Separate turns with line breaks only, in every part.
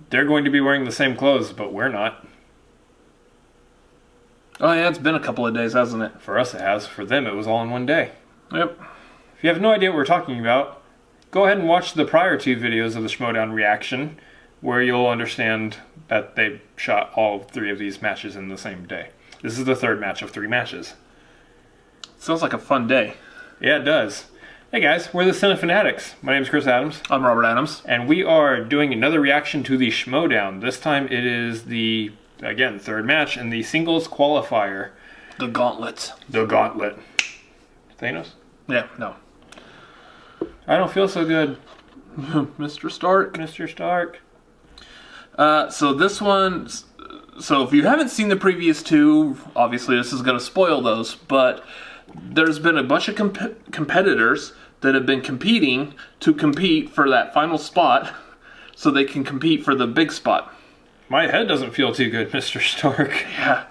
they're going to be wearing the same clothes, but we're not.
Oh yeah, it's been a couple of days, hasn't it?
For us it has. For them it was all in one day.
Yep.
If you have no idea what we're talking about, go ahead and watch the prior 2 videos of the Schmoedown reaction, where you'll understand that they shot all 3 of these matches in the same day. This is the 3rd match of 3 matches.
Sounds like a fun day.
Yeah, it does. Hey guys, we're the Cinefanatics. My name is Chris Adams.
I'm Robert Adams.
And we are doing another reaction to the Schmoedown. This time it is the, again, 3rd match in the singles qualifier.
The gauntlet.
The gauntlet. Thanos?
Yeah, no.
I don't feel so good.
Mr. Stark.
Mr. Stark.
So this one... So if you haven't seen the previous 2, obviously this is going to spoil those, but there's been a bunch of competitors that have been competing to compete for that final spot so they can compete for the big spot.
My head doesn't feel too good, Mr. Stark.
Yeah.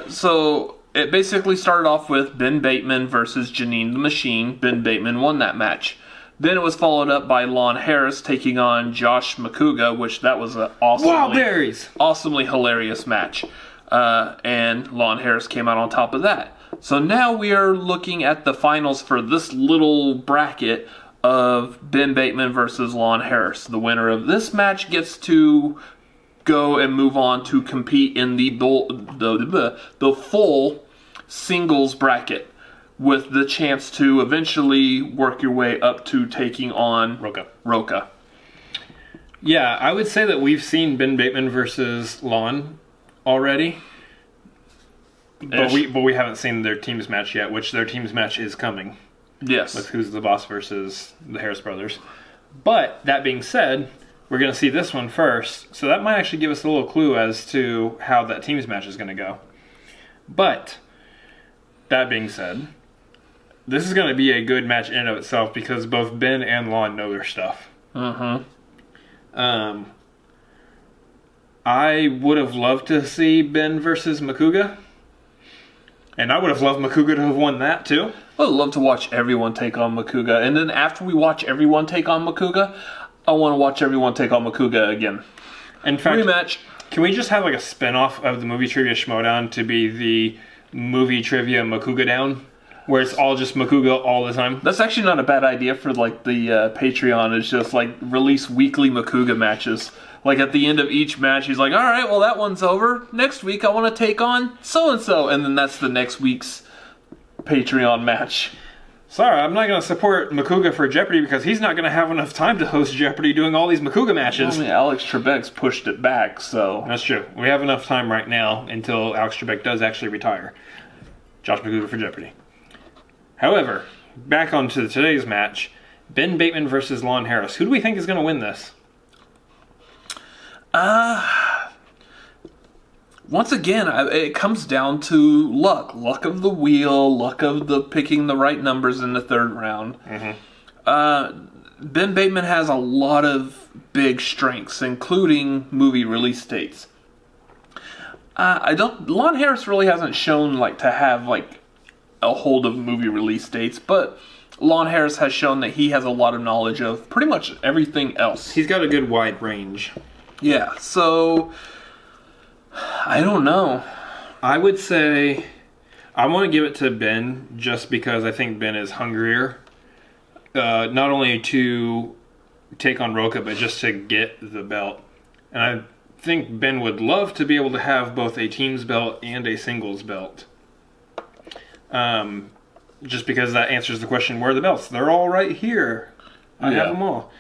So it basically started off with Ben Bateman versus Janine the Machine. Ben Bateman won that match. Then it was followed up by Lon Harris taking on Josh McCouga, which that was an awesomely hilarious match. And Lon Harris came out on top of that. So now we are looking at the finals for this little bracket of Ben Bateman versus Lon Harris. The winner of this match gets to go and move on to compete in the full singles bracket, with the chance to eventually work your way up to taking on Roca.
Yeah, I would say that we've seen Ben Bateman versus Lon already. But we haven't seen their teams match yet, which their teams match is coming.
Yes.
With Who's the Boss versus the Harris brothers. But, that being said, we're going to see this one first. So that might actually give us a little clue as to how that teams match is going to go. But, that being said, this is going to be a good match in and of itself because both Ben and Lon know their stuff.
Mm-hmm.
I would have loved to see Ben versus McCouga. And I would have loved McCouga to have won that too.
I would love to watch everyone take on McCouga. And then after we watch everyone take on McCouga, I want to watch everyone take on McCouga again.
In fact,
rematch.
Can we just have like a spin-off of the movie trivia Schmoedown to be the movie trivia McCouga Down? Where it's all just McCouga all the time.
That's actually not a bad idea for like the Patreon. It's just like release weekly McCouga matches. Like at the end of each match, he's like, all right, well that one's over. Next week I want to take on so-and-so. And then that's the next week's Patreon match.
Sorry, I'm not going to support McCouga for Jeopardy because he's not going to have enough time to host Jeopardy doing all these McCouga matches.
I mean, Alex Trebek's pushed it back, so...
That's true. We have enough time right now until Alex Trebek does actually retire. Josh McCouga for Jeopardy. However, back onto today's match, Ben Bateman versus Lon Harris. Who do we think is going to win this?
Once again, it comes down to luck. Luck of the wheel, luck of the picking the right numbers in the 3rd round.
Mm-hmm.
Ben Bateman has a lot of big strengths, including movie release dates. Lon Harris really hasn't shown like to have like a hold of movie release dates, but Lon Harris has shown that he has a lot of knowledge of pretty much everything else.
He's got a good wide range.
Yeah, so I don't know.
I would say I want to give it to Ben just because I think Ben is hungrier. Not only to take on Roca, but just to get the belt. And I think Ben would love to be able to have both a team's belt and a singles belt. Just because that answers the question, where are the belts? They're all right here. I have them all.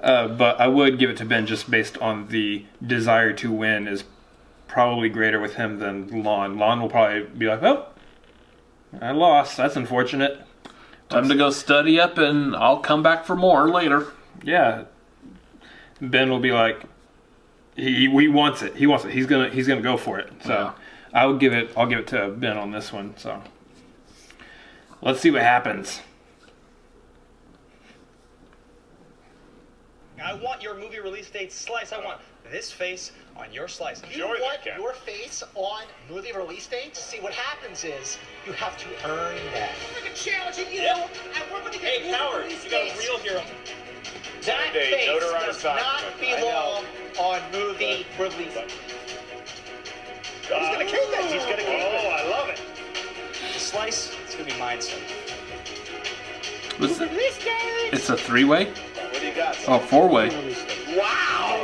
But I would give it to Ben just based on the desire to win is probably greater with him than Lon. Lon will probably be like, oh, I lost. That's unfortunate.
Time to go study up and I'll come back for more later.
Yeah. Ben will be like, he wants it. He wants it. He's gonna go for it. So yeah. I'll give it to Ben on this one. So let's see what happens.
I want your movie release date slice. I want this face on your slice.
You want your face on movie release dates? See, what happens is you have to earn that. We're challenging you, and we're going to get
Hey, Howard, you got a real hero.
That face does not belong on release.
He's gonna keep it. He's gonna keep it. Oh, I love it. The slice, it's gonna be mine soon.
It's a 3-way?
What do you got?
Oh, 4-way.
Wow.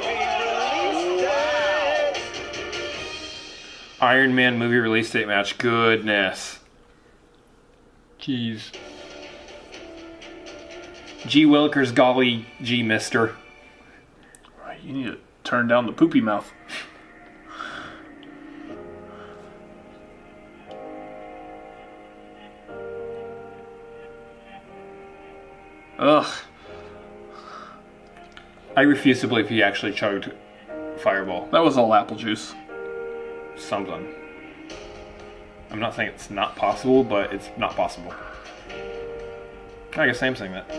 Iron Man movie release date match. Goodness. Jeez. G. Willikers, golly, G. Mister.
Right, you need to turn down the poopy mouth. Ugh.
I refuse to believe he actually chugged Fireball.
That was all apple juice.
Something. I'm not saying it's not possible, but it's not possible. I guess I'm saying that.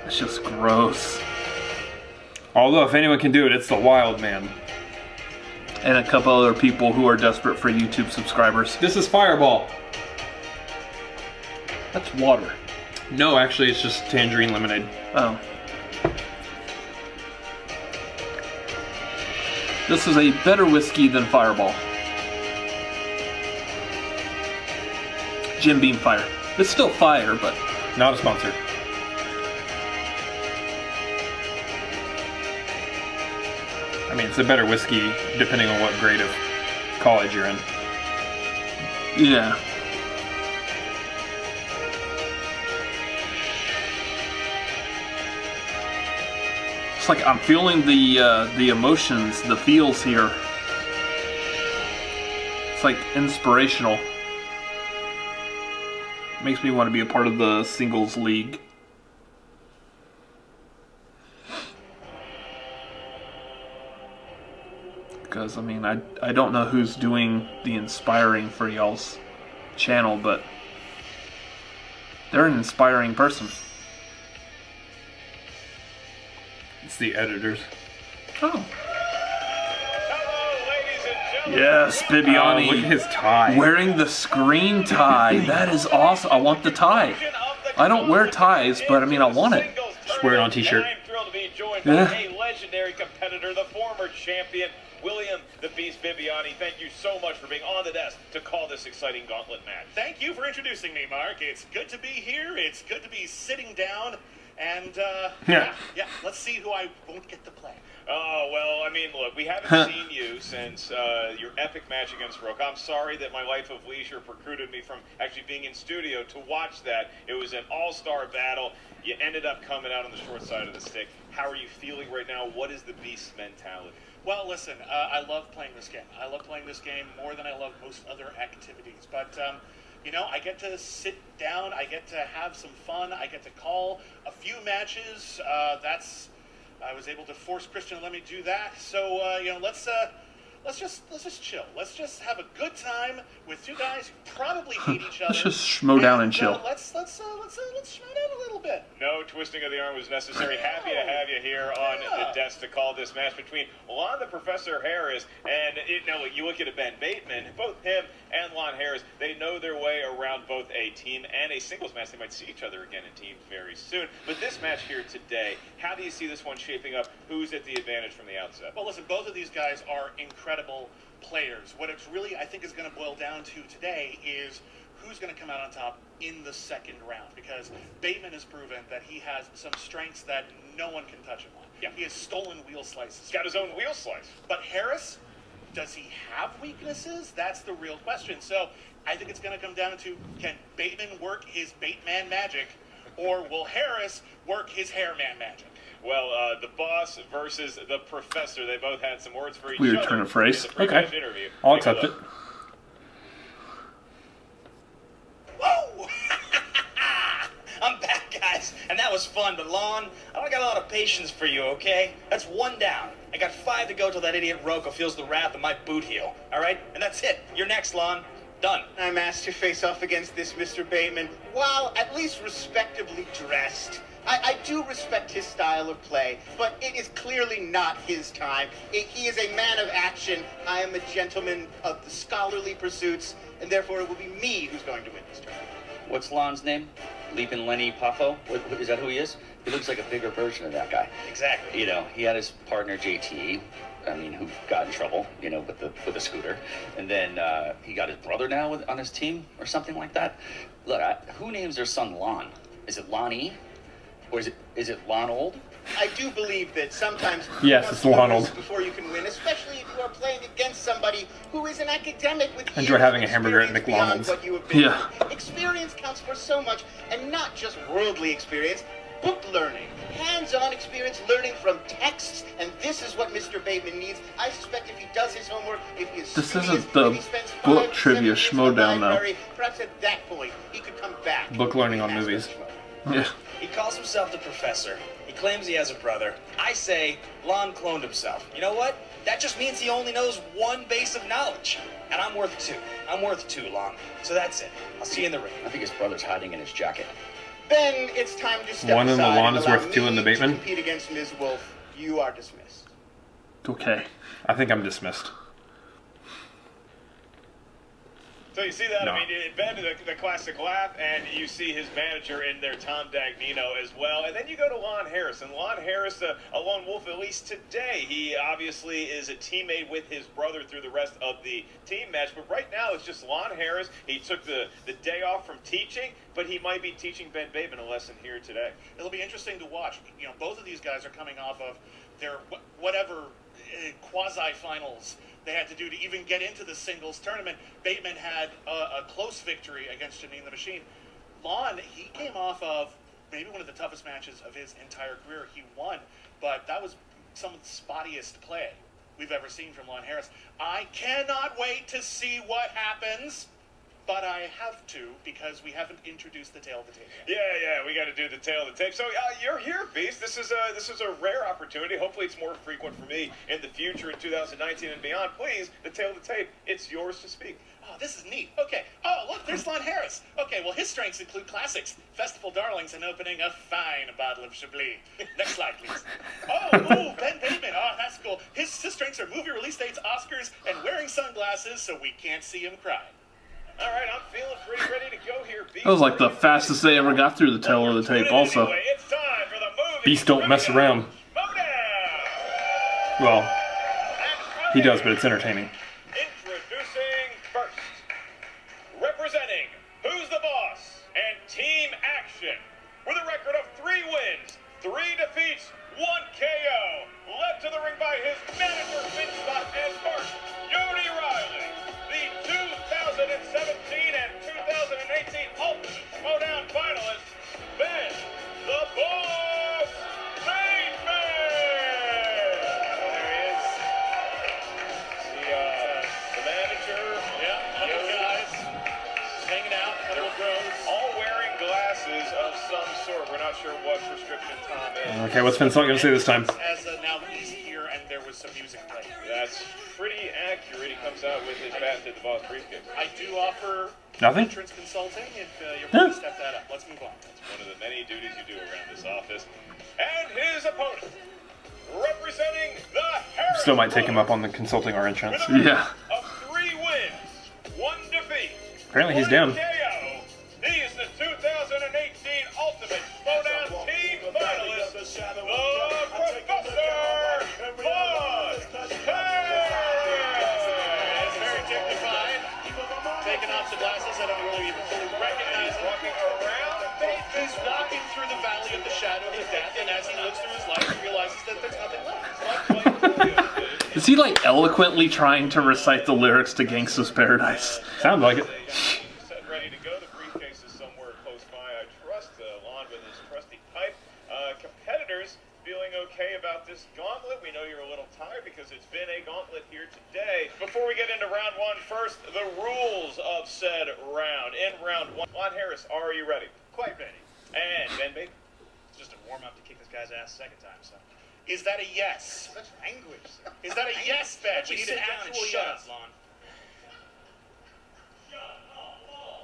It's just gross.
Although, if anyone can do it, it's the Wild Man.
And a couple other people who are desperate for YouTube subscribers.
This is Fireball.
That's water.
No, actually, it's just tangerine lemonade.
Oh. This is a better whiskey than Fireball. Jim Beam Fire. It's still fire, but...
Not a sponsor. I mean, it's a better whiskey depending on what grade of college you're in.
Yeah. It's like I'm feeling the emotions, the feels here. It's like inspirational. Makes me want to be a part of the singles league. Because, I mean, I don't know who's doing the inspiring for y'all's channel, but they're an inspiring person.
It's the editors.
Oh.
Hello, ladies and gentlemen.
Yes, Bibiani.
Look at his tie.
Wearing the screen tie. That is awesome. I want the tie. I don't wear ties, but I mean, I want it.
Just wear it on a t-shirt.
I'm thrilled to be joined
Yeah.
by a legendary competitor, the former champion, William the Beast Bibiani. Thank you so much for being on the desk to call this exciting gauntlet match.
Thank you for introducing me, Mark. It's good to be here. It's good to be sitting down. And,
Yeah.
let's see who I won't get to play.
Oh, well, I mean, look, we haven't seen you since your epic match against Rook. I'm sorry that my life of leisure precluded me from actually being in studio to watch that. It was an all-star battle. You ended up coming out on the short side of the stick. How are you feeling right now? What is the Beast's mentality?
Well, listen, I love playing this game. I love playing this game more than I love most other activities. But, you know, I get to sit down. I get to have some fun. I get to call a few matches. I was able to force Christian to let me do that. So, you know, let's just chill. Let's just have a good time with two guys who probably hate each other.
Let's just Schmoedown and chill.
Let's Schmoedown a little bit.
No twisting of the arm was necessary. Happy to have you here on the desk to call this match between Lon the Professor Harris and you look at Ben Bateman. Both him and Lon Harris, they know their way around both a team and a singles match. They might see each other again in teams very soon. But this match here today, how do you see this one shaping up? Who's at the advantage from the outset?
Well, listen, both of these guys are incredible players. What it's really, I think, is going to boil down to today is who's going to come out on top in the second round, because Bateman has proven that he has some strengths that no one can touch him on.
Yeah.
He has stolen wheel slices.
He's got his own wheel slice.
But Harris, does he have weaknesses? That's the real question. So I think it's going to come down to, can Bateman work his Bateman magic, or will Harris work his Hairman magic?
Well, the boss versus the professor, they both had some words for each
Weird
other.
turn of phrase.
in the pre-match
Okay.
interview.
I'll
Take a
accept it.
look.
Whoa! I'm back, guys, and that was fun, but Lon, I don't got a lot of patience for you, okay? That's one down. I got 5 to go till that idiot Roko feels the wrath of my boot heel, all right? And that's it. You're next, Lon. Done.
I'm asked to face off against this Mr. Bateman, while at least respectably dressed. I do respect his style of play, but it is clearly not his time. He is a man of action. I am a gentleman of the scholarly pursuits, and therefore it will be me who's going to win this tournament.
What's Lon's name? Leapin' Lenny Poffo? Is that who he is? He looks like a bigger version of that guy.
Exactly.
You know, he had his partner JT, who got in trouble, with the scooter, and then he got his brother now on his team or something like that. Look, who names their son Lon? Is it Lonnie, or is it Lonald?
I do believe that sometimes
Yes, it's Lonald.
Before you can win, especially if you are playing against somebody who is an academic with
Enjoy
years
having
of
a hamburger at
experience beyond
McDonald's.
what you have been
Yeah.
through. Experience counts for so much, and not just worldly experience, book learning, hands-on experience learning from texts, and this is what Mr. Bateman needs. I suspect if he does his homework, if he is
This
studious,
isn't the
if he spends
book
5 to 7
trivia
years in the
Schmoedown, though.
library, perhaps at that point he could come back.
Book learning on
and
movies.
ask us.
Yeah.
He calls himself the professor. He claims he has a brother. I say Lon cloned himself. You know what? That just means he only knows one base of knowledge. And I'm worth 2. I'm worth 2, Lon. So that's it. I'll see you in the ring.
I think his brother's hiding in his jacket.
Then it's time to step
One in the
aside
lawn
and
is
allow
worth 2 in the
me to
Bateman.
compete against Ms. Wolf. You are dismissed.
Okay.
I think I'm dismissed.
So you see that?
No.
I mean, Ben, the classic laugh, and you see his manager in there, Tom Dagnino, as well. And then you go to Lon Harris. And Lon Harris, a lone wolf, at least today. He obviously is a teammate with his brother through the rest of the team match. But right now, it's just Lon Harris. He took the day off from teaching, but he might be teaching Ben Bateman a lesson here today.
It'll be interesting to watch. You know, both of these guys are coming off of their whatever quasi-finals they had to do to even get into the singles tournament. Bateman had a close victory against Janine the Machine. Lon, he came off of maybe one of the toughest matches of his entire career. He won, but that was some of the spottiest play we've ever seen from Lon Harris. I cannot wait to see what happens, but I have to because we haven't introduced the tail of the tape yet.
Yeah, we got to do the tail of the tape. So you're here, Beast. This is a rare opportunity. Hopefully, it's more frequent for me in the future in 2019 and beyond. Please, the tail of the tape. It's yours to speak.
Oh, this is neat. Okay. Oh, look, there's Lon Harris. Okay, well, his strengths include classics, festival darlings, and opening a fine bottle of Chablis. Next slide, please. Oh, Ben Bateman. Oh, that's cool. His strengths are movie release dates, Oscars, and wearing sunglasses so we can't see him cry.
All right, I'm feeling pretty ready to go here, Beast.
That was like the fastest they ever got through the tail of the tape, also.
Anyway, it's time for the movie
Beast don't mess
trivia.
around.
Schmoedown.
Well, he does, but it's entertaining.
Introducing first, representing Who's the Boss and Team Action, with a record of 3 wins, 3 defeats, 1 KO, led to the ring by his manager, Vince Scott, and partner, Jody Riley, the 2017 and 2018 Ultimate Schmoedown finalist, Ben the Boss Bateman! There he is. The manager.
Yeah, couple guys hanging out, couple bros.
All wearing glasses of some sort. We're not sure what prescription Tom is.
Okay, what's Vince going to say this time?
As now he's here and there was some music playing.
That's pretty accurate. He comes out with his bat to the boss briefcase.
I do offer
Nothing?
entrance consulting if you're
Huh.
going to step that up. Let's move on.
It's one of the many duties you do around this office. And his opponent, representing the Harris
Still might take him up on the consulting our entrance.
with a record
Yeah.
of 3 wins, 1 defeat.
Apparently he's
1
down.
KO. He is the 2018 Ultimate Schmoedown Team finalist, the Professor Boss
It's very dignified. Taking off the glasses, I don't really even fully recognize him.
walking around.
He's walking through the valley of the shadow of death, and as he looks through his life, he realizes that there's nothing left.
Is he like eloquently trying to recite the lyrics to Gangsta's Paradise?
Sounds like it.
Set ready to go. The briefcase is somewhere close by. I trust Lon with his trusty pipe. Competitors feeling okay about this gauntlet. We know you're a little tired because it's been a gauntlet here today. Before we get into round 1, first, the rules of said round. In round 1, Lon Harris, are you ready?
Quite ready.
And Ben Bateman.
It's just a warm up to kick this guy's ass second time, so. Is that a yes?
Such anguish.
Is that a yes, Ben? We need
sit
an
down and
actual
shut
yes.
up, Lon.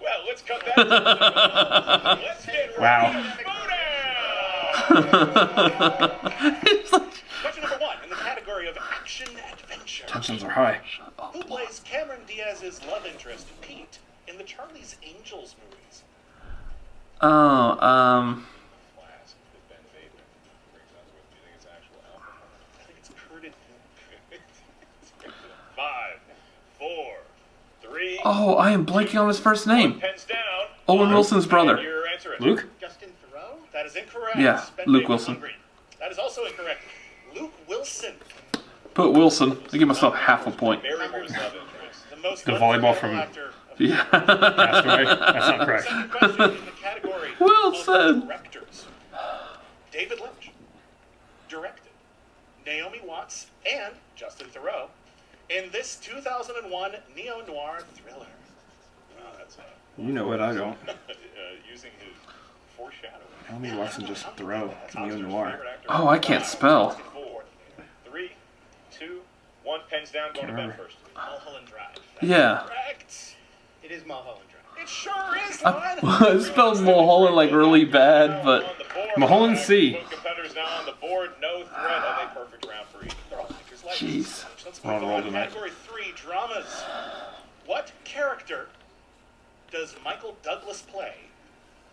Well, let's cut that. Let's get
Wow.
ready to Schmoedown.
It's like,
Question number 1 in the category of action adventure.
tensions are high.
Who plays Cameron Diaz's love interest, Pete, in the Charlie's Angels movies?
oh,
Flask with Ben Bateman. 5, 4, 3.
Oh, I am blanking on his first name.
Pens down.
Owen Wilson's brother.
Your answer is
Luke?
Justin Thoreau? That is incorrect.
Yeah,
Ben
Luke
Bateman
Wilson.
on green. That is also incorrect. Luke Wilson.
Put Wilson. I give myself half a point.
Barrymore's love interest.
The most
The volleyball
unforgettable
from-
actor of
Yeah.
Castaway? That's not correct.
Second question in the category
Wilson.
of directors. David Lynch directed Naomi Watts and Justin Thoreau in this 2001 neo-noir thriller.
Wow, that's
You know it, I don't.
using his foreshadowing.
Naomi Watson just throw neo-noir.
Oh, I can't spell.
4, 3, 2, 1. Pens down. Going to Ben
remember.
first.
Mulholland Drive.
Yeah.
Correct.
It is Mulholland Drive.
It sure is,
I
Lon.
spelled Mulholland like really bad, but
Mulholland C.
Both competitors now on the board. No threat of a perfect round for each.
They're all makers' lives.
jeez.
Let's
We're on
move
a roll
on to
tonight.
category 3, dramas. What character does Michael Douglas play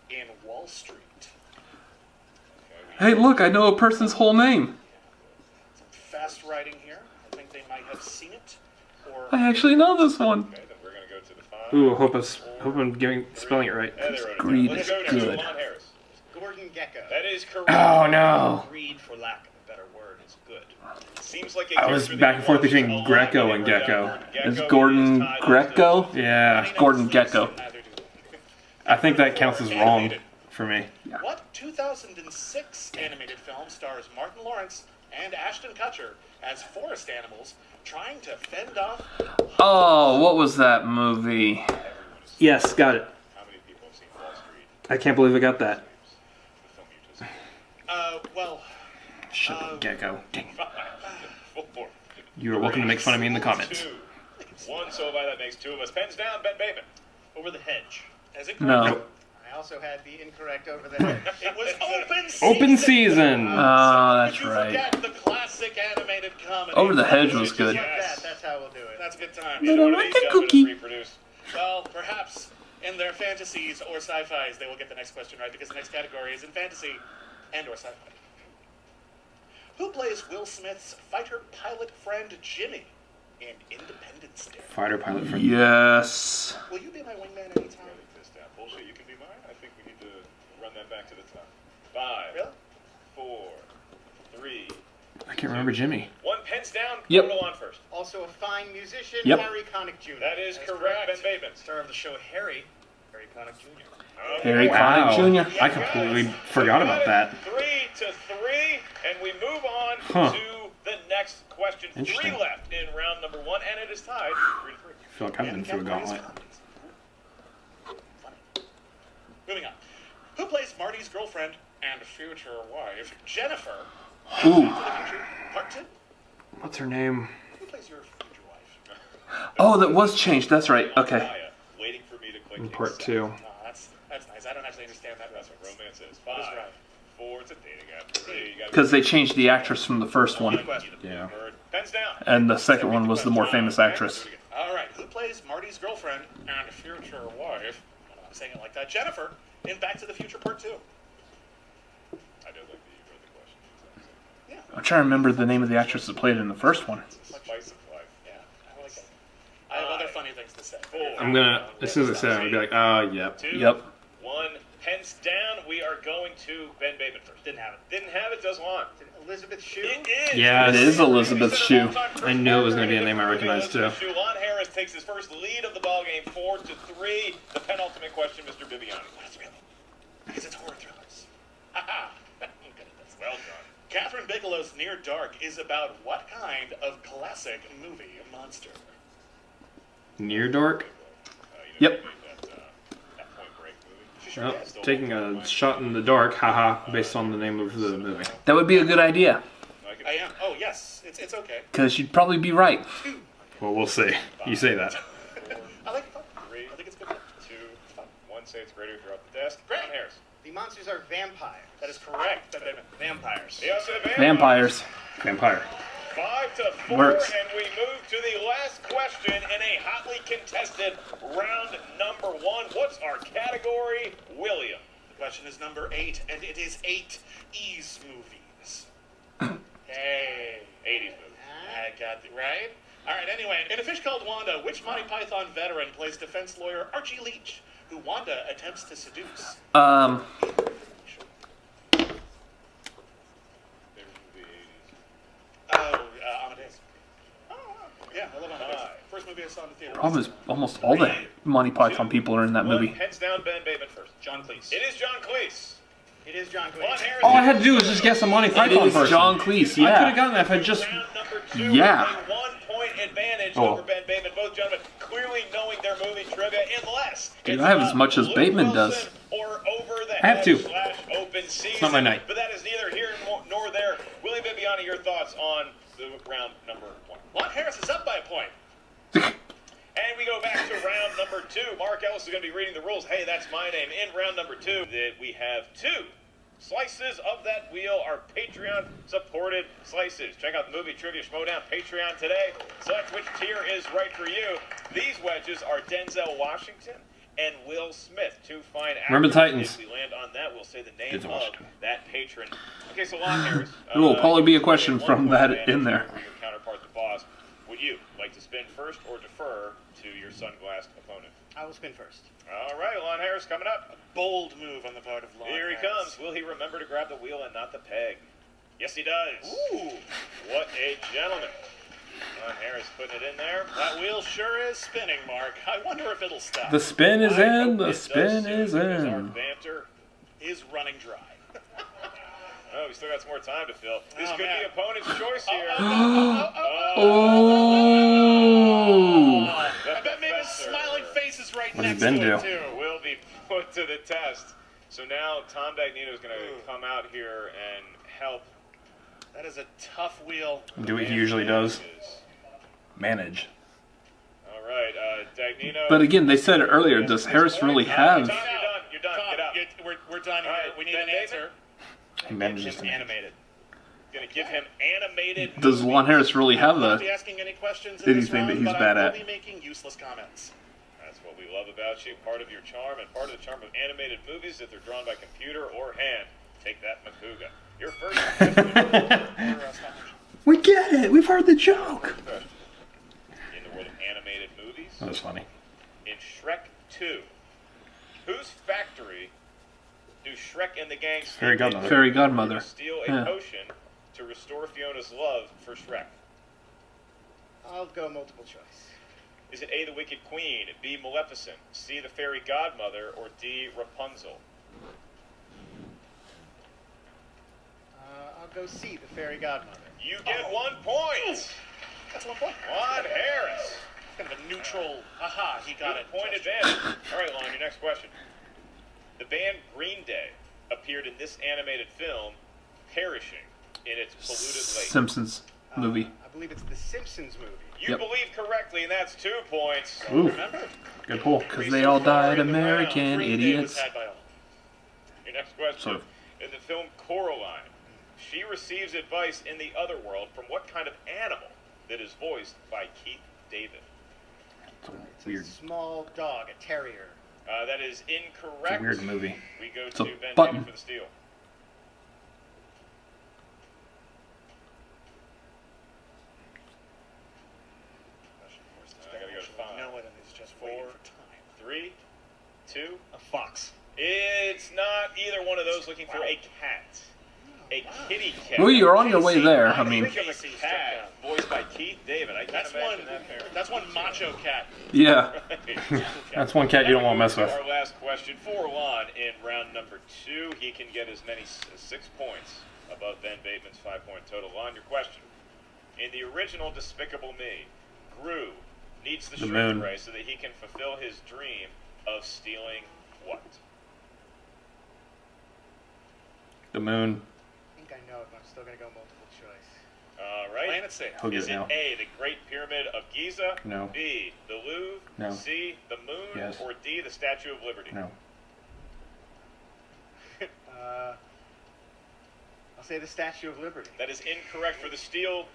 in Wall Street?
Hey, look, I know a person's whole name.
Some fast writing here. I think they might have seen it. Or
I actually know this one.
Okay, then we're going to go to the 5.
Ooh, hope I'm spelling it right.
Yeah, they wrote it
Greed
down. Let's
is
go to
good.
Lon Harris.
Gordon Gekko.
That is correct.
Oh no!
Greed, for lack of a better word, is good.
Seems like a
I was
character
back
that
and forth
watches
between
a lot
Greco
of
and
different
Gecko.
Gordon
Is
Gekko
Gordon
is tied
Greco?
Yeah,
Gordon Gecko.
Neither do they.
I think that counts as wrong for me.
What 2006 animated film stars Martin Lawrence and Ashton Kutcher as forest animals trying to fend off?
Oh, what was that movie?
Yes, got it.
How many people have seen Wall Street?
I can't believe I got that.
The film you just
Well,
Shut up, Gecko. Dang.
5, 4.
You are welcome to make fun of me in the comments.
2, 1. So by that makes 2 of us. Pens down. Ben Bateman.
Over the hedge.
is it
No.
correct?
I also had the incorrect over the hedge.
It was Open Season.
Open season.
Oh, that's
Did you
right.
forget the classic animated comedy?
Over the Hedge was good.
Yes.
That's how we'll do it.
That's a good time.
But I
One of
like
these
a
gentlemen is
cookie.
reproduced.
Well, perhaps in their fantasies or sci-fis, they will get the next question right because the next category is in fantasy and or sci-fi. Who plays Will Smith's fighter pilot friend Jimmy in Independence Day?
Fighter pilot for
Yes.
Will you be my wingman anytime?
This down. Bullshit, you can be mine. I think we need to run that back to the top. 5,
Really?
4, 3,
I can't remember Jimmy.
1. Pens down.
Yep.
Total on first.
Also a fine musician,
Yep.
Harry Connick Jr.
That is
That's
correct.
correct.
Ben Bateman.
Star of the show Harry Connick Jr.
Harry
Wow.
Connick Jr.
I completely forgot about that.
3-3, and we move on
Huh.
to the next question. 3
Interesting.
left in round number 1, and it is tied 3-3.
I feel like I've been through a gauntlet.
Funny. Moving on. Who plays Marty's girlfriend and future wife, Jennifer?
Ooh.
Back to the Future Part 2.
What's her name?
Who plays your future wife?
Oh, that was changed. That's right. Okay.
Maya, waiting for me to click
In part
accept.
2.
Oh, that's nice. I don't actually understand that
That's
reference.
what romance is.
That is
5,
right.
4, it's a dating app. 3, you gotta
Because they changed the actress from the first
be-
one.
question.
Yeah.
Bird. Pens down.
And the second one was the more famous actress.
All right. Who plays Marty's girlfriend and future wife? I'm saying it like that. Jennifer in Back to the Future Part 2.
I do like that you read the question.
Yeah.
I'm trying to remember the name of the actress that played in the first one.
Spice of life.
Yeah. I like that. I have other funny things to say.
4,
I'm gonna, as soon as I say it, I'm gonna be like, oh, yep.
2,
Yep.
1. Pens down. We are going to Ben Bateman first.
Didn't have it.
Didn't have it. Does want.
Elizabeth Shue.
It is.
Yeah,
It is Elizabeth Shue.
I knew it was gonna be a name I recognized, too.
Lon Harris takes his first lead of the ball game, 4-3. The penultimate question, Mr. Bibiani.
What is it really? Because it's horror thrillers. Haha. I'm good at this.
Well done.
Catherine Bigelow's Near Dark is about what kind of classic movie monster?
Near Dark?
You
Yep.
know, that Point Break movie.
Well, taking a shot in the dark, haha, based on the name of the movie.
That would be a good idea.
I am. Oh, yes. It's okay.
Because you'd probably be right.
Well, we'll see. You say that.
I like it.
3,
I think it's good.
2, 1. Say it's greater if you're off the desk.
Great.
Lon Harris.
The monsters are vampires.
That is correct.
Vampires.
He also had
Vampires.
Vampire.
5-4,
Works.
and we move to the last question in a hotly contested round number 1. What's our category, William?
The question is number 8, and it is 8 E's movies. Hey.
80s movie.
got right. All right. Anyway, in A Fish Called Wanda, which Monty Python veteran plays defense lawyer Archie Leach, who Wanda attempts to seduce? Amadeus. Oh, wow. Yeah, I love Amadeus. First movie I saw in the theater.
Almost all the Monty Python people are in that movie.
Heads down, Ben Bateman first.
John Cleese.
It is John Cleese.
It is John
Lon
Cleese.
Harris.
All I had to do was just guess a Monty Python person.
John Cleese,
I could
yeah.
have gotten that if I just.
Round number 2
Yeah.
with a 1-point advantage
Oh.
over Ben Bateman. Both gentlemen clearly knowing their movie trivia unless
Dude,
it's
I have as
about
much as
Luke
Bateman
Wilson
does.
Or over the
I have to.
/ open season.
not my night.
But that is neither here nor there. Willie Bibiani, your thoughts on the round number 1?
Lon Harris is up by a point.
And we go back to round number 2. Mark Ellis is going to be reading the rules. Hey, that's my name. In round number 2, we have 2 slices of that wheel are Patreon-supported slices. Check out the movie Trivia Schmoedown Patreon today. Select which tier is right for you. These wedges are Denzel Washington and Will Smith, 2 fine actors.
Remember Titans.
If we land on that, we'll say the name
Denzel
of
Washington.
that patron. Okay, so Lon Harris.
There will probably be a question
one
from
point
that
advantage
in there.
over your counterpart, the boss. Would you like to spin first or defer to your sunglassed opponent?
I will spin first.
All right, Lon Harris coming up.
Bold move on the part of Lon
Here he
Harris.
comes. Will he remember to grab the wheel and not the peg? Yes, he does.
Ooh.
What a gentleman. Lon Harris putting it in there.
That wheel sure is spinning, Mark. I wonder if it'll stop.
The spin is
I
in.
hope
The
it does
spin
soon,
is
because Our
in.
banter.
is running dry.
Oh, we still got some more time to fill. This
Oh,
could
man.
be opponent's choice here.
Oh!
The
I bet maybe his
professor
smiling face is right
What does
next
Ben
to
do?
it, too.
will be put to the test. So now Tom Dagnino is going to come out here and help.
That is a tough wheel.
Do what he usually does. Manage.
All right, Dagnino.
But again, they said it earlier. Does Harris really have?
Tom, you're done.
Tom,
Get out.
we're done here.
All right,
We need
Ben
an
Bateman?
answer.
He manages to.
Animated.
Going to give him animated.
Does Lon Harris really have
I won't be
the?
asking any questions in this
anything that
round,
he's
but
bad
I will
at?
be making useless comments.
That's what we love about you. Part of your charm and part of the charm of animated movies that they're drawn by computer or hand. Take that, Makuga. Your first question
We get it. We've heard the joke.
in the world of animated movies.
That was funny.
In Shrek 2, whose factory do Shrek and the gang
Fairy godmother.
Fairy
to
godmother.
steal a
Yeah.
potion to restore Fiona's love for Shrek?
I'll go multiple choice.
Is it A, the Wicked Queen, B, Maleficent, C, the Fairy Godmother, or D, Rapunzel?
I'll go C, the fairy godmother.
You get 1 point.
That's 1 point.
Lon Harris.
Kind of a neutral. Aha, he got it.
Point advantage. All right, Lon, your next question. The band Green Day appeared in this animated film, perishing in its polluted lake.
Simpsons movie.
I believe it's the Simpsons movie.
You
Yep.
believe correctly, and that's 2 points.
Ooh,
Remember?
good pull.
Because they all died, American
Green Day was
idiots.
had by all.
Your next question.
Sort of.
In the film Coraline, she receives advice in the other world from what kind of animal that is voiced by Keith David?
It's
Weird.
a small dog, a terrier.
That is incorrect.
It's a weird movie.
We go
It's
to
a
Ben
button.
Bateman for the steal. I gotta go to 5.
No one is just
4,
waiting for time.
3, 2.
A fox.
It's not either one of those. Looking for a cat. A kitty cat.
Well, you're on your way there. I
Think
mean,
of a cat voiced by Keith David. I can't
That's one.
imagine that pair.
That's one macho cat.
yeah.
That's one cat you don't want to mess with.
Our last question for Lon in round number 2. He can get as many as 6 points above Ben Bateman's 5-point total. Lon, your question. In the original Despicable Me, Gru needs the
The
shrink
moon.
ray so that he can fulfill his dream of stealing what?
The moon.
I think I know it, but I'm still going to go multiple choice.
All right.
Planet safe.
He'll get
Is
it
it
now.
A, the Great Pyramid of Giza?
No.
B, the Louvre?
No.
C, the moon?
Yes.
Or D, the Statue of Liberty?
No.
I'll say the Statue of Liberty.
That is incorrect for the steal.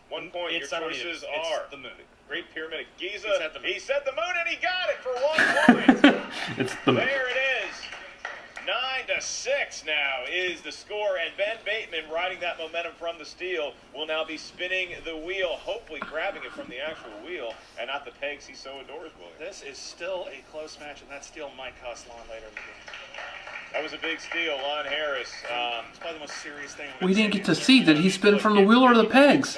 1 point.
It's
Your
unreadable.
choices
It's
are
the moon.
Great Pyramid of Giza.
He said the moon.
He said the moon, and he got it for 1 point.
It's the moon.
There it is. 9-6 now is the score, and Ben Bateman, riding that momentum from the steal, will now be spinning the wheel, hopefully grabbing it from the actual wheel and not the pegs he so adores, William.
This is still a close match, and that steal might cost Lon later in the game.
That was a big steal, Lon Harris.
It's probably the most serious thing.
We didn't get to see that he spin from the wheel or the pegs.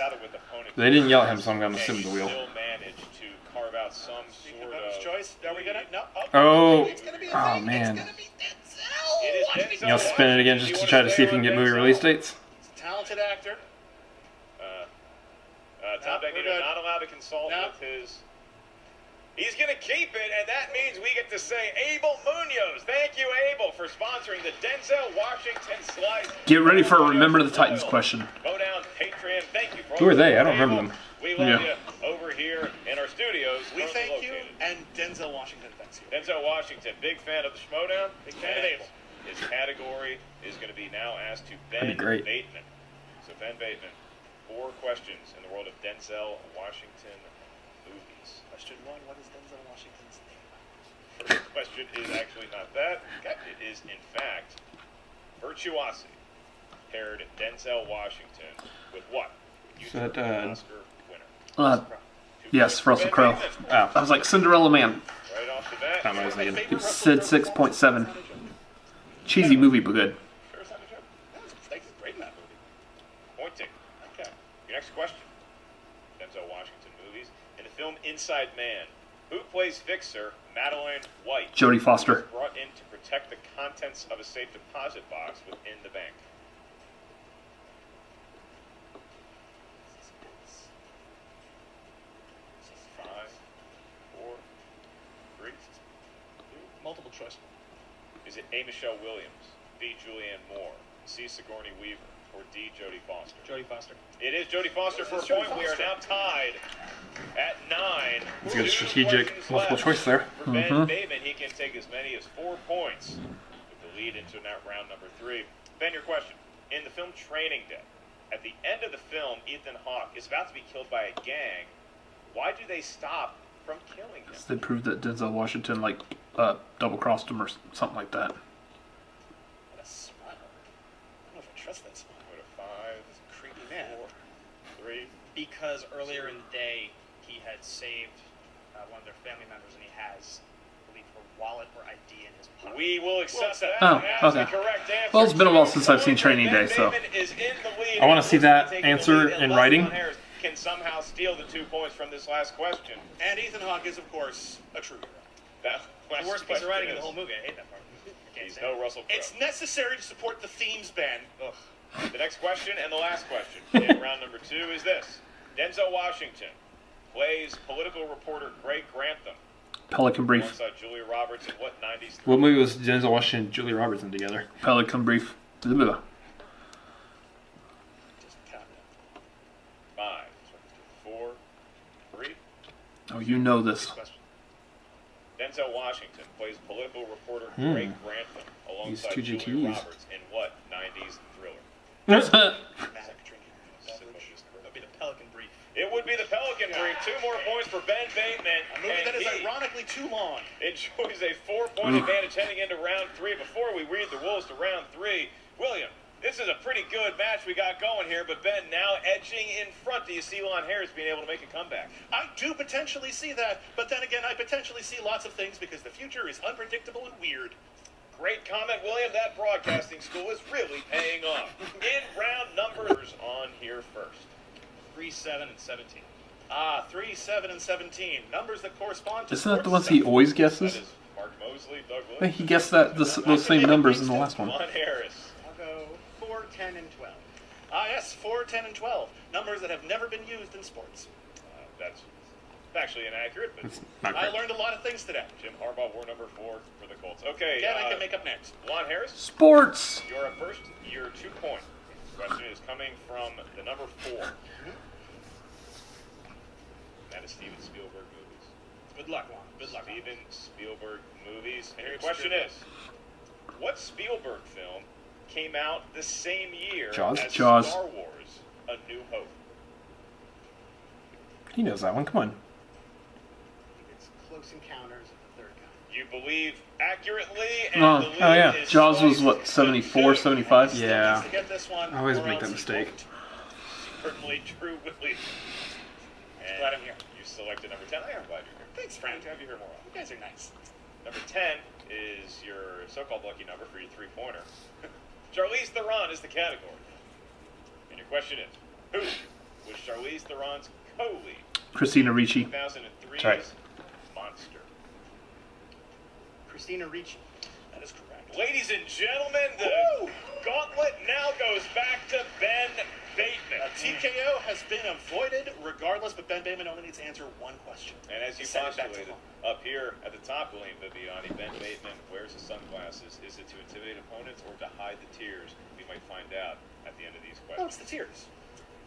They didn't yell at him, so I'm going to assume the wheel.
Still managed to carve out some sort of
choice. Are we gonna? No.
Oh,
It's gonna be a
oh
thing.
man.
It's gonna be
It is
Denzel.
Denzel.
You'll spin it again just to try to see if you can get movie release dates?
He's a talented actor.
Tom
we're
Beckett
good.
not allowed to consult
No.
with his. He's going to keep it, and that means we get to say Abel Munoz. Thank you, Abel, for sponsoring the Denzel Washington Slice.
Get ready for a Remember the Titans question.
Schmoedown Patreon. Thank you for
Who are they? I don't remember them.
We love
Yeah.
you over here in our studios.
We
currently
thank you,
located.
and Denzel Washington thanks you.
Denzel Washington, big fan of the Schmoedown.
Big fan of
And
Abel.
His category is going to be now asked to
That'd
Ben
be great.
Bateman. So Ben Bateman, 4 questions in the world of Denzel Washington movies.
Question 1: what is Denzel Washington's name?
First question is actually not that. It is, in fact, Virtuosity paired Denzel Washington with what? You
Is that,
said Oscar winner.
Yes, Russell Crowe.
Oh,
I was like Cinderella Man.
Right off the bat.
not what I was thinking.
It said 6.7. Cheesy movie, but good.
Sure, it's not a joke.
Thank you. Great in that movie.
Pointing. Okay. Your next question. Denzel Washington movies. In the film Inside Man, who plays fixer Madeline White?
Jodie
who
Foster.
was brought in to protect the contents of a safe deposit box within the bank. Five, four, three, two.
Multiple choice.
Is it A. Michelle Williams, B. Julianne Moore, C. Sigourney Weaver, or D. Jodie Foster?
Jodie Foster.
It is Jodie Foster for a
It's Jodie
point. We are
Foster.
now tied at 9.
It's a good
2
strategic
questions
multiple
left.
choice there.
For Ben Bateman, he can take as many as 4 points with the lead into round number 3. Ben, your question. In the film Training Day, at the end of the film, Ethan Hawke is about to be killed by a gang. Why do they stop from killing him?
They proved that Denzel Washington double crossed him or something like that.
What a smile. I don't know if I trust that smile.
Go to 5,
Creepy man.
4, 3.
Because earlier in the day he had saved one of their family members, and he has, I believe, her wallet or ID in his pocket.
We will accept that.
Oh,
as the
okay.
correct answer.
Well, it's been a while
2
since I've seen
points.
Training
Ben
Day, so.
Bateman is in the lead.
I wanna see that
Taking the
answer
lead,
in
unless
writing.
Lon Harris can somehow steal the 2 points from this last question.
And Ethan Hawke is, of course, a true hero.
That
The worst piece of writing in the whole movie. I hate that part. I can't
He's
stand
no
it.
Russell Crowe.
It's necessary to support the themes, Ben. Ugh.
The next question and the last question in round number 2 is this. Denzel Washington plays political reporter Greg Grantham
Pelican Brief.
alongside Julia Roberts in what 90s
What movie was Denzel Washington and Julia Roberts in together?
Pelican Brief. Blah.
Just count it.
5, 4, 3.
Oh, you know this.
Question.
Denzel Washington plays political reporter Greg Grantham alongside
two
Julia
GTEs.
Roberts in what 90s thriller?
Dramatic drinking.
That'd be the Pelican Brief.
It would be the Pelican Brief. 2 more points for Ben Bateman.
A movie
and
that is
he
ironically too long.
enjoys a 4-point advantage heading into round 3. Before we read the rules to round 3, William, this is a pretty good match we got going here, but Ben now edging in front. Do you see Lon Harris being able to make a comeback?
I do potentially see that, but then again, I potentially see lots of things because the future is unpredictable and weird.
Great comment, William. That broadcasting school is really paying off. In round numbers on here first.
3, 7, and 17.
3, 7, and 17. Numbers that correspond to
Isn't that the
sports
ones he
stuff.
always
That
guesses?
is Mark Mosley, Doug
I think
Williams.
he guessed those same numbers in the last one.
Lon Harris.
I'll go 4, 10, and 12.
Yes, 4, 10, and 12. Numbers that have never been used in sports.
That's actually inaccurate, but
It's not
I
great.
learned a lot of things today.
Jim Harbaugh wore number 4 for the Colts. Okay,
Again, I can make up names.
Lon Harris,
Sports.
you're up first. You're 2 points. Question is coming from the number 4. That is Steven Spielberg movies.
Good luck, Lon. Good luck.
Steven Spielberg movies. And your question is, what Spielberg film came out the same year
Jaws?
as
Jaws.
Star Wars: A New Hope?
He knows that one. Come on.
It's Close Encounters of the Third Kind.
You believe accurately, and the lead
yeah.
is
Jaws was,
sliced
what, 74,
to
75?
Still
Yeah.
needs to get this one,
I always
or
make
else
that
he
mistake.
won't.
Certainly Drew Willie. And
Glad I'm here.
you selected number 10. I am glad you're here.
Thanks, friend.
Good to have you here more often.
You guys are nice.
Number 10 is your so-called lucky number for your three-pointer. Charlize Theron is the category. And your question is, who was Charlize Theron's co-lead?
Christina Ricci.
2003's
Sorry.
Monster.
Christina Ricci.
That is correct.
Ladies and gentlemen, the gauntlet now goes back to Ben Bateman.
TKO has been avoided regardless, but Ben Bateman only needs to answer one question.
And as you
Send it back to
postulated,
him.
up here at the top, William Viviani, Ben Bateman wears his sunglasses. Is it to intimidate opponents or to hide the tears? We might find out at the end of these
Oh, it's
questions.
the tears.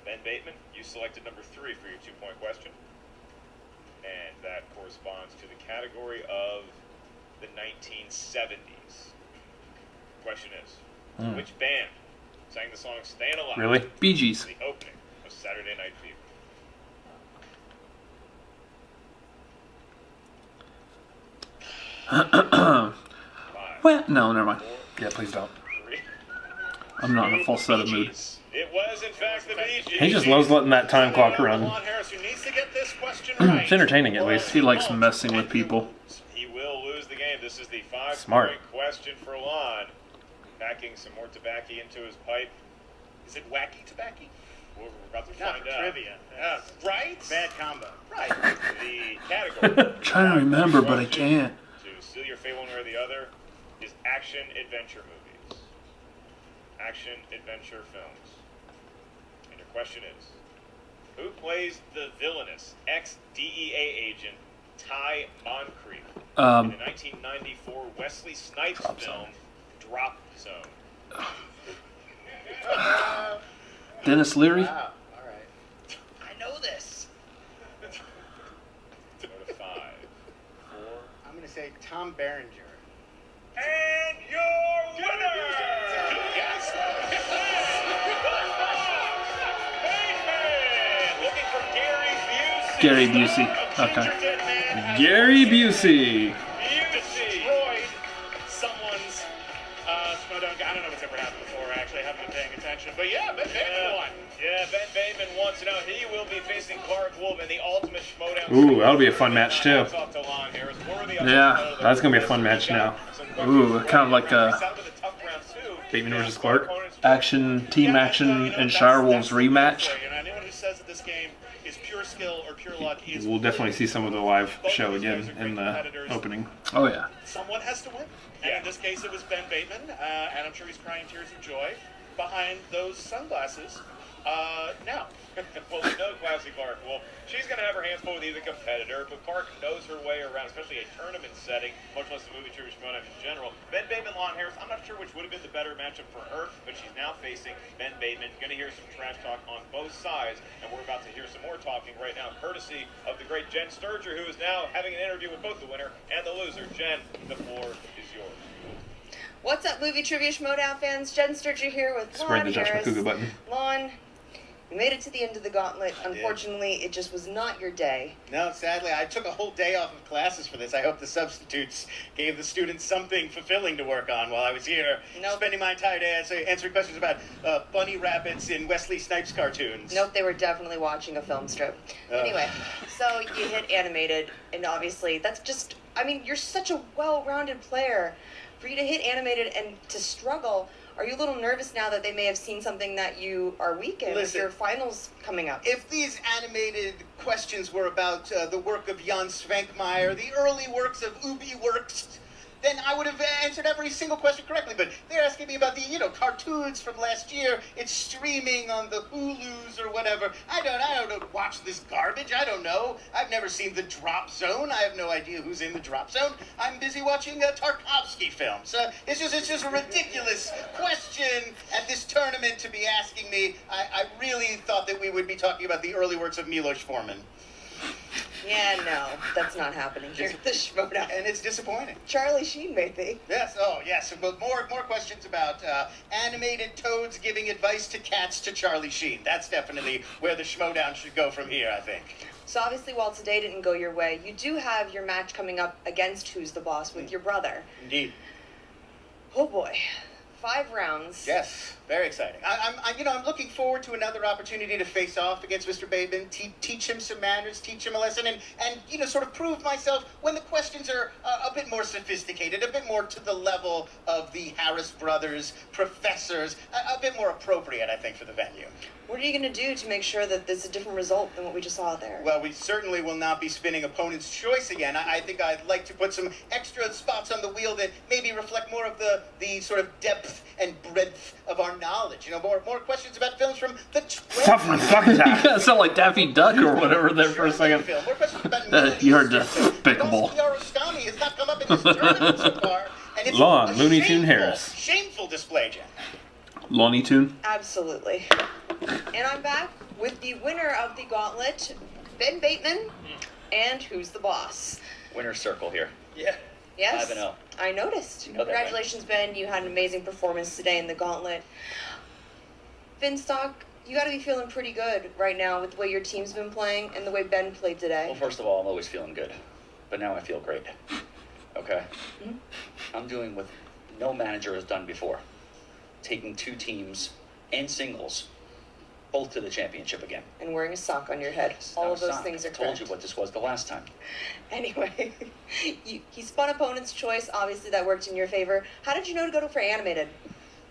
Ben Bateman, you selected number 3 for your 2-point question. And that corresponds to the category of the 1970s. Question is, which band sang the song Stayin' Alive?
Really?
Bee Gees.
The opening of Saturday Night Fever. Five,
Well, no, never mind.
4,
Yeah, please don't.
3.
I'm not in a full set of mood.
It was, in fact, the Bee Gees.
He just loves letting that time clock run.
Lon Harris, who needs to get this question right.
It's entertaining, at
or
least.
He likes
won't.
messing with people.
He will lose the game. This is the 5-point
Smart.
question for Lon. Packing some more tobacco into his pipe.
Is it wacky tobacco?
We're about to
Not
find
for
out.
trivia.
Right?
Bad combo.
Right.
The category.
Trying to remember, but I can't.
To seal your fate one way or the other is action adventure movies. Action adventure films. And your question is, who plays the villainous ex-DEA agent Ty Moncrief in the 1994 Wesley Snipes film Drop Zone?
Dennis Leary?
Wow. All right.
I know this.
Go to 5, 4,
I'm going to say Tom Berenger.
and your winner!
Yes.
Bateman! Looking for Gary Busey.
Gary Busey.
A
Okay.
gingerhead man has
Gary Busey.
Busey.
Destroyed someone's Schmoedown. I don't know what's ever happened before. Actually, I haven't been paying attention. But yeah, Ben Bateman won.
Yeah, Ben Bateman wants it out. He will be facing Clark Wolf in the ultimate Schmoedown.
Ooh, that'll be a fun match, too.
Hats off to Lon Harris. Worthy of
Yeah,
the title.
that's gonna be a fun match now.
Ooh, kind of like a
He's out with a tough round, too.
Bateman versus Clark.
team action and Shire Wolves rematch.
And anyone who says that this game is pure skill or pure luck is
We'll definitely see some of the live show again in the opening.
Oh, yeah.
someone has to win. And in this case, it was Ben Bateman, and I'm sure he's crying tears of joy behind those sunglasses now.
Well, we know Classy Clark. Well, she's going to have her hands full with either competitor, but Clark knows her way around, especially a tournament setting, much less the movie trivia Schmoedown in general. Ben Bateman, Lon Harris, I'm not sure which would have been the better matchup for her, but she's now facing Ben Bateman. Going to hear some trash talk on both sides, and we're about to hear some more talking right now, courtesy of the great Jen Sturger, who is now having an interview with both the winner and the loser. Jen, the floor is yours.
What's up, movie trivia Schmoedown fans? Jen Sturger here with
Spread
Lon
the Josh
Harris.
McCouga button.
Lon, you made it to the end of the gauntlet. Unfortunately, it just was not your day.
No, sadly, I took a whole day off of classes for this. I hope the substitutes gave the students something fulfilling to work on while I was here.
Nope.
Spending my entire day answering questions about bunny rabbits in Wesley Snipes cartoons.
Nope, they were definitely watching a film strip. Anyway, so you hit animated, and obviously that's just, I mean, you're such a well-rounded player. For you to hit animated and to struggle, are you a little nervous now that they may have seen something that you are weak in with
Listen,
your finals coming up?
If these animated questions were about the work of Jan Svankmajer, the early works of Ubi Works, then I would have answered every single question correctly. But they're asking me about the, cartoons from last year. It's streaming on the Hulus or whatever. I don't watch this garbage. I don't know. I've never seen The Drop Zone. I have no idea who's in The Drop Zone. I'm busy watching Tarkovsky films. It's just a ridiculous question at this tournament to be asking me. I really thought that we would be talking about the early works of Milos Forman.
Yeah, no, that's not happening here at the Schmoedown.
And it's disappointing.
Charlie Sheen, maybe.
Yes, oh, yes. But more questions about animated toads giving advice to cats to Charlie Sheen. That's definitely where the Schmoedown should go from here, I think.
So obviously, while today didn't go your way, you do have your match coming up against Who's the Boss with your brother.
Indeed.
Oh boy, 5 rounds.
Yes, very exciting. I'm looking forward to another opportunity to face off against Mr. Bateman, teach him some manners, teach him a lesson, and sort of prove myself when the questions are a bit more sophisticated, a bit more to the level of the Harris brothers, professors, a bit more appropriate, I think, for the venue.
What are you going to do to make sure that there's a different result than what we just saw there?
Well, we certainly will not be spinning opponent's choice again. I think I'd like to put some extra spots on the wheel that maybe reflect more of the sort of depth and breadth of our knowledge. More questions about films from the 20s.
You sound like Daffy Duck or whatever there for a second.
More questions about
You're despicable.
Kiarostami has not come up in this tournament so far. And it's
Lon,
a
Looney Tune
shameful,
Harris.
Shameful display, Jen.
Lonnie Tune?
Absolutely. And I'm back with the winner of the gauntlet, Ben Bateman, and Who's the Boss?
Winner's circle here.
Yeah.
Yes,
5-0.
I noticed.
You know that, right?
Congratulations, Ben. You had an amazing performance today in the gauntlet. Finstock, you got to be feeling pretty good right now with the way your team's been playing and the way Ben played today.
Well, first of all, I'm always feeling good. But now I feel great. Okay?
Mm-hmm.
I'm doing what no manager has done before. Taking 2 teams and singles both to the championship again.
And wearing a sock on your head. All of those things are
I told
correct.
you what this was the last time.
Anyway, he spun opponent's choice. Obviously, that worked in your favor. How did you know to go for animated?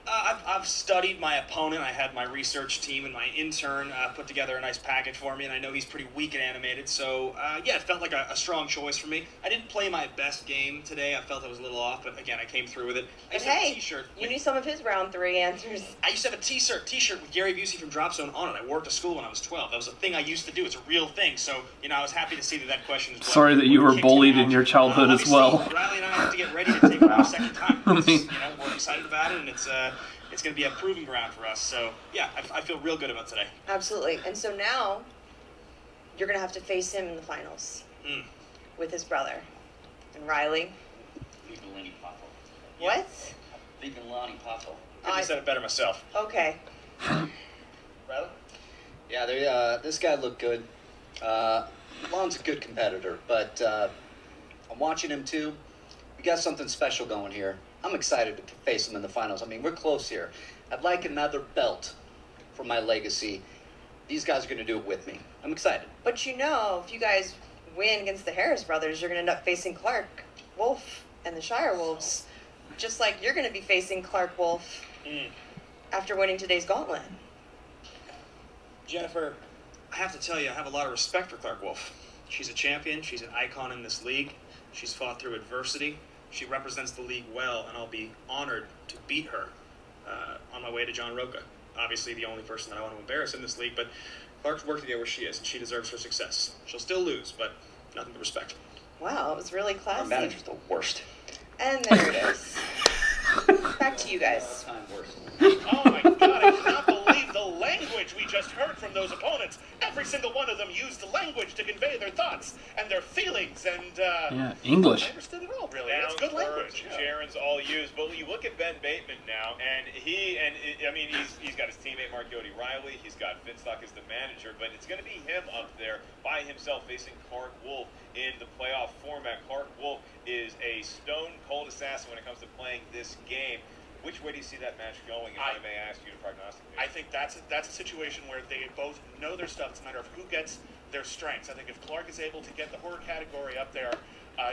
I've studied my opponent. I had my research team and my intern put together a nice package for me, and I know he's pretty weak at animated. So, it felt like a strong choice for me. I didn't play my best game today. I felt I was a little off, but again, I came through with it. I
And
used to have a
hey,
t-shirt.
you knew some of his round 3 answers.
I used to have a t-shirt with Gary Busey from Drop Zone on it. I wore it to school when I was 12. That was a thing I used to do. It's a real thing. So, I was happy to see that question is
Sorry that you were bullied in your childhood as well.
Riley and I have to get ready to take it on a second time. We're excited about it, and it's going to be a proving ground for us. So, yeah, I feel real good about today.
Absolutely. And so now, you're going to have to face him in the finals with his brother. And Riley.
Leaving Lenny Poffo.
What?
Leaving Lonnie Poffo.
Couldn't have said it better myself.
Okay.
Riley?
Yeah, this guy looked good. Lon's a good competitor, but I'm watching him too. We got something special going here. I'm excited to face him in the finals. I mean, we're close here. I'd like another belt for my legacy. These guys are going to do it with me. I'm excited.
But if you guys win against the Harris brothers, you're going to end up facing Clark Wolf and the Shire Wolves. Just like you're going to be facing Clark Wolf after winning today's gauntlet.
Jennifer, I have to tell you, I have a lot of respect for Clark Wolf. She's a champion. She's an icon in this league. She's fought through adversity. She represents the league well, and I'll be honored to beat her on my way to John Roca. Obviously, the only person that I want to embarrass in this league, but Clark's worked to get where she is, and she deserves her success. She'll still lose, but nothing but respect.
Wow, it was really classy.
Our manager's the worst.
And there it is. Back to you guys.
Oh my God, I cannot believe the language we just heard from those opponents. Every single one of them used the language to convey their thoughts and their feelings and,
Yeah, English.
I understood it all, really.
Down
It's good language.
Jaron's all used, but you look at Ben Bateman now, and he's got his teammate Mark Yodi Riley, he's got Finstock as the manager, but it's going to be him up there by himself facing Clark Wolf in the playoff format. Clark Wolf is a stone-cold assassin when it comes to playing this game. Which way do you see that match going, if I may ask you to prognosticate?
I think that's a situation where they both know their stuff. It's a matter of who gets their strengths. I think if Clark is able to get the horror category up there,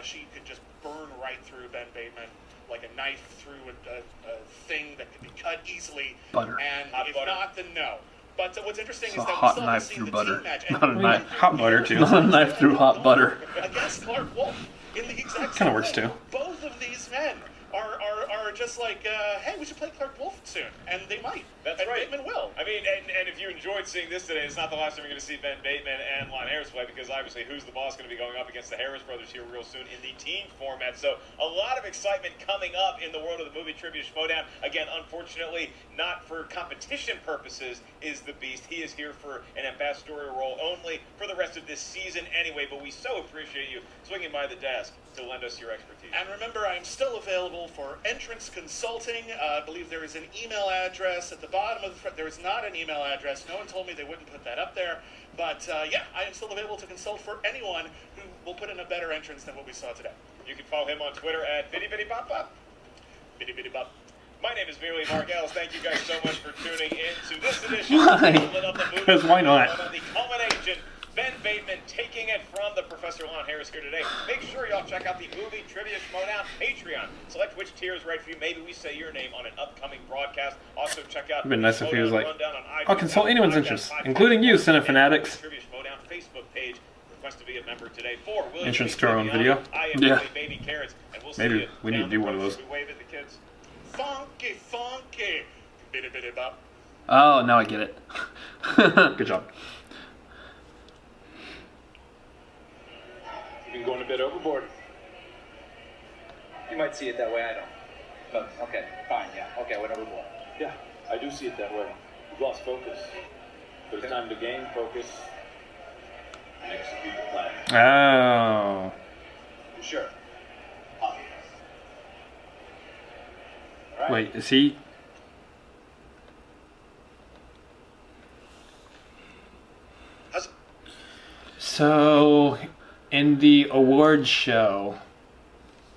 she could just burn right through Ben Bateman like a knife through a thing that could be cut easily.
Butter.
And if not, then no. But what's interesting
It's
is
a
that
hot
we still
knife
haven't seen
through
the
butter.
team match.
Not a knife.
Hot butter, too.
Not a knife through hot butter.
Against Clark Wolf in the exact
Kinda
same
works,
way.
too.
Both of these men are just like, hey, we should play Clark Wolf soon, and they might.
That's
and
right.
Bateman will.
I mean, and if you enjoyed seeing this today, it's not the last time you're going to see Ben Bateman and Lon Harris play, because obviously Who's the Boss going to be going up against the Harris brothers here real soon in the team format. So a lot of excitement coming up in the world of the movie trivia Schmoedown. Again, unfortunately, not for competition purposes is the Beast. He is here for an ambassadorial role only for the rest of this season anyway, but we so appreciate you swinging by the desk to lend us your expertise.
And remember, I'm still available for entrance consulting. I believe there is an email address at the bottom of the front. There is not an email address. No one told me they wouldn't put that up there. But yeah, I am still available to consult for anyone who will put in a better entrance than what we saw today.
You can follow him on Twitter at Bitty Bitty Bop Bop.
Bitty bitty bop.
My name is Merely Margels. Thank you guys so much for tuning in to this edition
Why?
of the movie.
Because why not?
The culmination, Ben Bateman taking it from the Professor Lon Harris here today. Make sure y'all check out the movie Trivia Schmoedown Patreon. Select which tier is right for you. Maybe we say your name on an upcoming broadcast. Also check out
It'd been nice if he was like,
iTunes,
I'll consult anyone's interests, including you, Cinefanatics.
Trivia Schmoedown Facebook page. Request to be a member today for William
Entrance
J.
to our own video?
I am
Yeah.
Baby Carrots, and we'll see
Maybe
you
we need
down
to do
the
one of
road.
those.
Should we wave at the kids?
Funky, funky. Bitty bitty bop.
Oh, now I get it.
Good job.
You've been going a bit overboard.
You might see it that way, I don't. But, okay, fine, yeah. Okay, went overboard.
Yeah, I do see it that way. You've lost focus. But it's time to gain focus and execute the plan.
Oh.
Sure.
Wait, is he? So, in the awards show,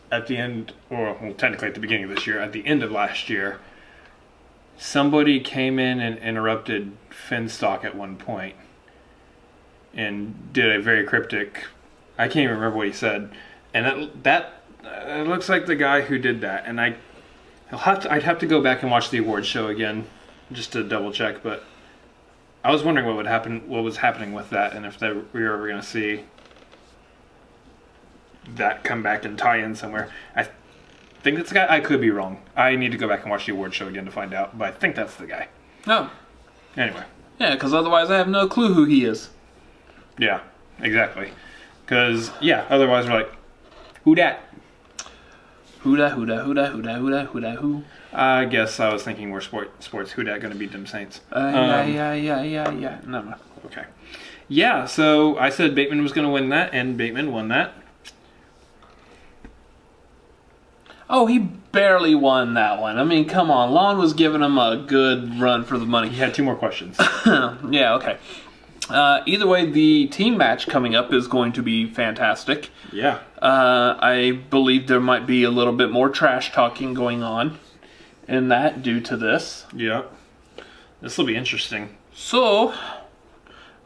at the end, or well, technically at the beginning of this year, at the end of last year, somebody came in and interrupted Finstock at one point and did a very cryptic, I can't even remember what he said, and that it looks like the guy who did that, and I'd have to go back and watch the awards show again just to double check, but I was wondering what was happening with that, and if we were ever going to see that come back and tie in somewhere. I think that's the guy. I could be wrong. I need to go back and watch the awards show again to find out, but I think that's the guy.
Oh.
Anyway.
Yeah, because otherwise I have no clue who he is.
Yeah, exactly. Because, yeah, otherwise we're like, who dat?
Who da, who da, who da, who da, who da, who da, who?
I guess I was thinking more sports. Who dat going to beat them Saints?
Yeah. No.
Okay. Yeah, so I said Bateman was going to win that, and Bateman won that.
Oh, he barely won that one. I mean, come on. Lon was giving him a good run for the money.
He had 2 more questions.
Yeah, okay. Either way, the team match coming up is going to be fantastic.
Yeah.
I believe there might be a little bit more trash talking going on in that due to this.
Yeah. This will be interesting.
So,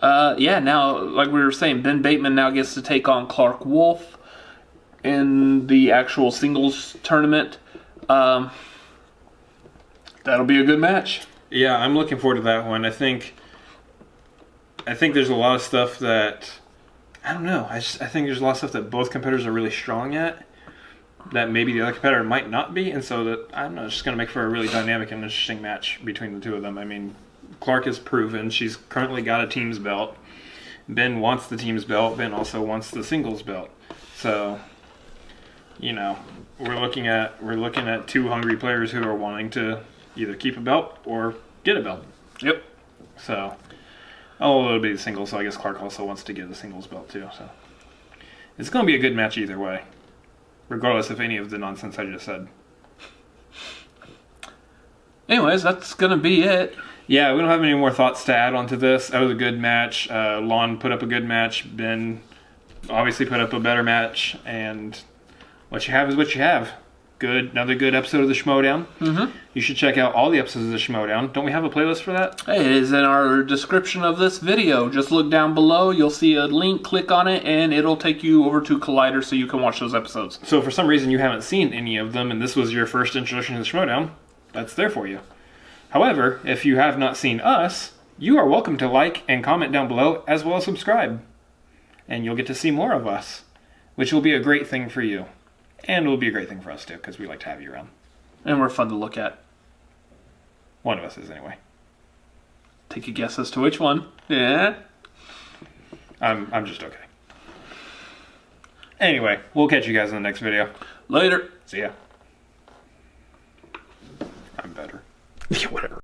yeah, now, like we were saying, Ben Bateman now gets to take on Clark Wolf in the actual singles tournament. That'll be a good match.
Yeah, I'm looking forward to that one. I think there's a lot of stuff that, I don't know, I think there's a lot of stuff that both competitors are really strong at that maybe the other competitor might not be, and so that, I don't know, it's just going to make for a really dynamic and interesting match between the two of them. I mean, Clark has proven she's currently got a team's belt. Ben wants the team's belt. Ben also wants the singles belt. So, you know, we're looking at 2 hungry players who are wanting to either keep a belt or get a belt.
Yep.
So, although it'll be the singles, so I guess Clark also wants to get the singles belt too. So, it's going to be a good match either way, regardless of any of the nonsense I just said.
Anyways, that's going to be it.
Yeah, we don't have any more thoughts to add onto this. That was a good match. Lon put up a good match. Ben obviously put up a better match. And what you have is what you have. Good, another good episode of the Schmoedown.
Mm-hmm. You
should check out all the episodes of the Schmoedown. Don't we have a playlist for that?
Hey, it is in our description of this video. Just look down below. You'll see a link. Click on it, and it'll take you over to Collider so you can watch those episodes.
So if for some reason you haven't seen any of them, and this was your first introduction to the Schmoedown, that's there for you. However, if you have not seen us, you are welcome to like and comment down below, as well as subscribe. And you'll get to see more of us, which will be a great thing for you. And it will be a great thing for us too, because we like to have you around.
And we're fun to look at.
One of us is, anyway.
Take a guess as to which one. Yeah.
I'm just okay. Anyway, we'll catch you guys in the next video.
Later.
See ya. I'm better. Yeah, whatever.